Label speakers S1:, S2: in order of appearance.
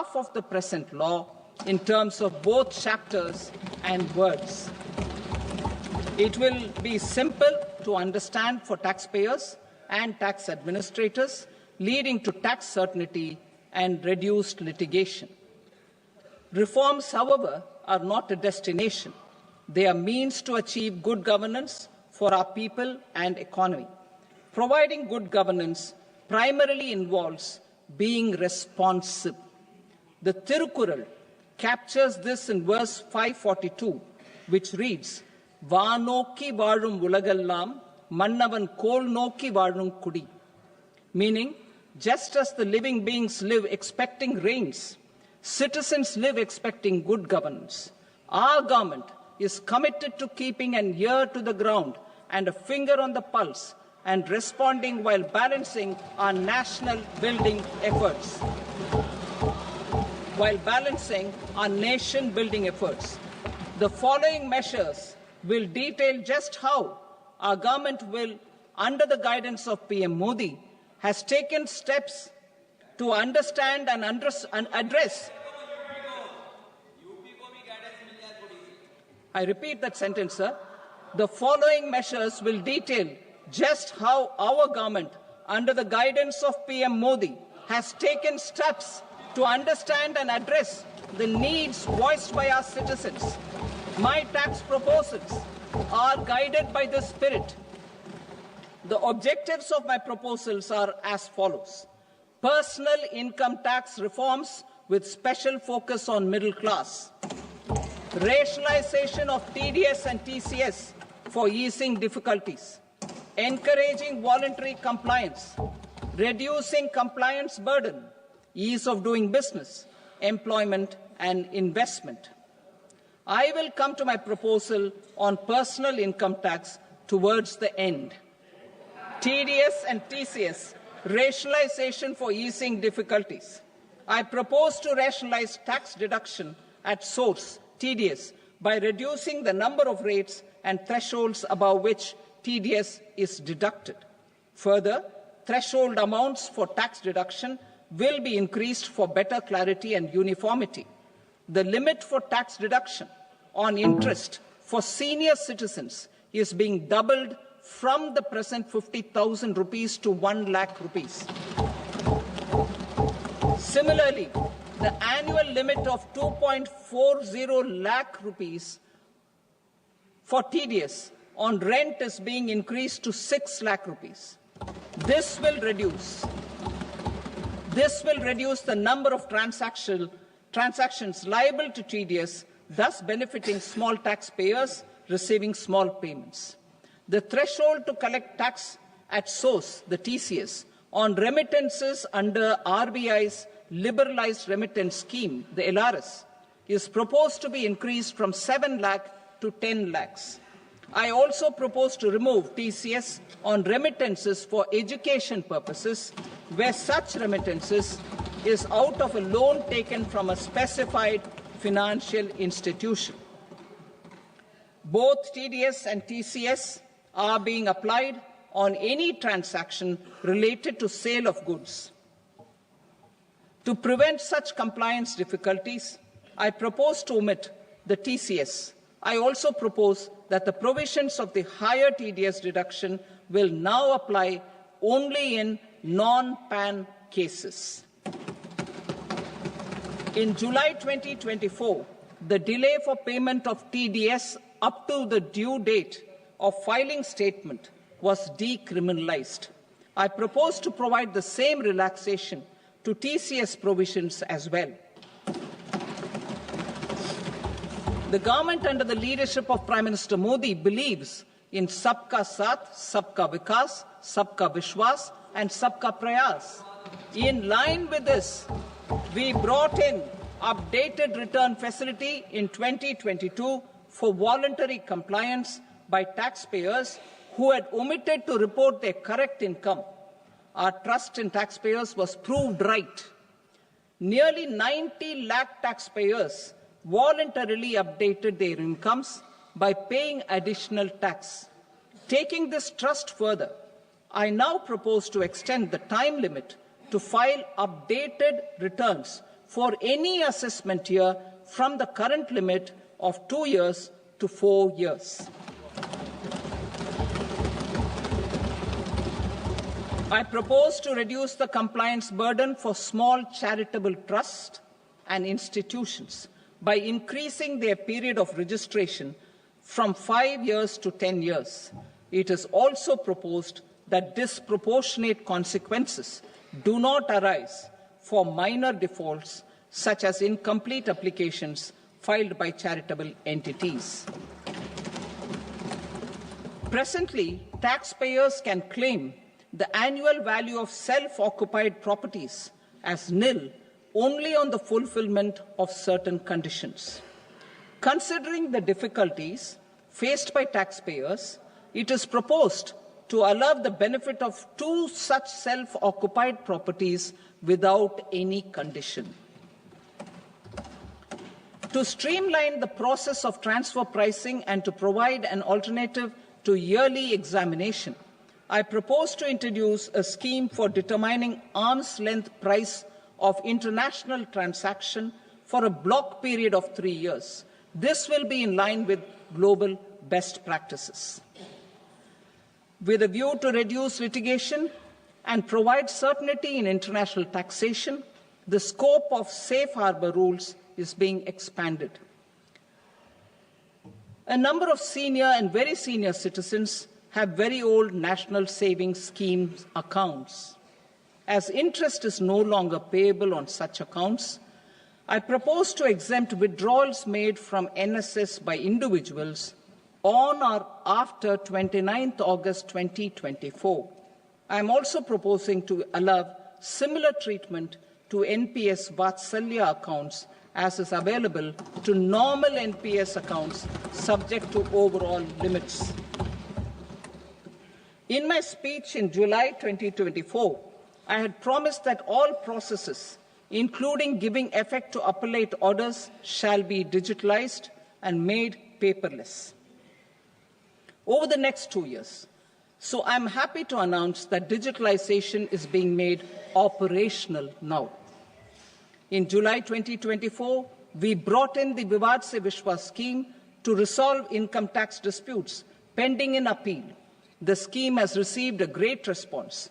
S1: half of the present law in terms of both chapters and words. It will be simple to understand for taxpayers and tax administrators, leading to tax certainty and reduced litigation. Reforms, however, are not a destination. They are means to achieve good governance for our people and economy. Providing good governance primarily involves being responsive. The Tirukkural captures this in verse 542, which reads, "Vaanokki vaazhum ulagallam, mannavan kol nokki vaazhum kudi," meaning, just as the living beings live expecting rains, citizens live expecting good governance. Our government is committed to keeping an ear to the ground and a finger on the pulse and responding while balancing our national building efforts. The following measures will detail just how our government will, under the guidance of PM Modi, has taken steps to understand and address. I repeat that sentence, sir. The following measures will detail just how our government, under the guidance of PM Modi, has taken steps to understand and address the needs voiced by our citizens. My tax proposals are guided by this spirit. The objectives of my proposals are as follows. Personal income tax reforms with special focus on middle class. Rationalization of TDS and TCS for easing difficulties. Encouraging voluntary compliance. Reducing compliance burden. Ease of doing business. Employment and investment. I will come to my proposal on personal income tax towards the end. TDS and TCS, rationalization for easing difficulties. I propose to rationalize tax deduction at source, TDS, by reducing the number of rates and thresholds above which TDS is deducted. Further, threshold amounts for tax deduction will be increased for better clarity and uniformity. The limit for tax deduction on interest for senior citizens is being doubled from the present 50,000 rupees to 1 lakh rupees. Similarly, the annual limit of 2.40 lakh rupees for TDS on rent is being increased to 6 lakh rupees. This will reduce the number of transactions liable to TDS, thus benefiting small taxpayers receiving small payments. The threshold to collect tax at source, the TCS, on remittances under RBI's liberalized remittance scheme, the LRS, is proposed to be increased from 7 lakh to 10 lakhs. I also propose to remove TCS on remittances for education purposes, where such remittances is out of a loan taken from a specified financial institution. Both TDS and TCS are being applied on any transaction related to sale of goods. To prevent such compliance difficulties, I propose to omit the TCS. I also propose that the provisions of the higher TDS deduction will now apply only in non-PAN cases. In July 2024, the delay for payment of TDS up to the due date of filing statement was decriminalized. I propose to provide the same relaxation to TCS provisions as well. The government under the leadership of Prime Minister Modi believes in Sabka Saath, Sabka Vikas, Sabka Vishwas and Sabka Prayas. In line with this, we brought in updated return facility in 2022 for voluntary compliance by taxpayers who had omitted to report their correct income. Our trust in taxpayers was proved right. Nearly 90 lakh taxpayers voluntarily updated their incomes by paying additional tax. Taking this trust further, I now propose to extend the time limit to file updated returns for any assessment year from the current limit of 2 years to 4 years. I propose to reduce the compliance burden for small charitable trusts and institutions by increasing their period of registration from 5 years to 10 years. It is also proposed that disproportionate consequences do not arise for minor defaults such as incomplete applications filed by charitable entities. Presently, taxpayers can claim the annual value of self-occupied properties as nil only on the fulfillment of certain conditions. Considering the difficulties faced by taxpayers, it is proposed to allow the benefit of 2 such self-occupied properties without any condition. To streamline the process of transfer pricing and to provide an alternative to yearly examination, I propose to introduce a scheme for determining arm's length price of international transaction for a block period of 3 years. This will be in line with global best practices. With a view to reduce litigation and provide certainty in international taxation, the scope of safe harbor rules is being expanded. A number of senior and very senior citizens have very old national savings schemes accounts. As interest is no longer payable on such accounts, I propose to exempt withdrawals made from NSS by individuals on or after 29th August 2024. I am also proposing to allow similar treatment to NPS Vatsalya accounts as is available to normal NPS accounts subject to overall limits. In my speech in July 2024, I had promised that all processes, including giving effect to appellate orders, shall be digitalized and made paperless over the next 2 years. So I'm happy to announce that digitalization is being made operational now. In July 2024, we brought in the Vivad Se Vishwas scheme to resolve income tax disputes pending in appeal. The scheme has received a great response.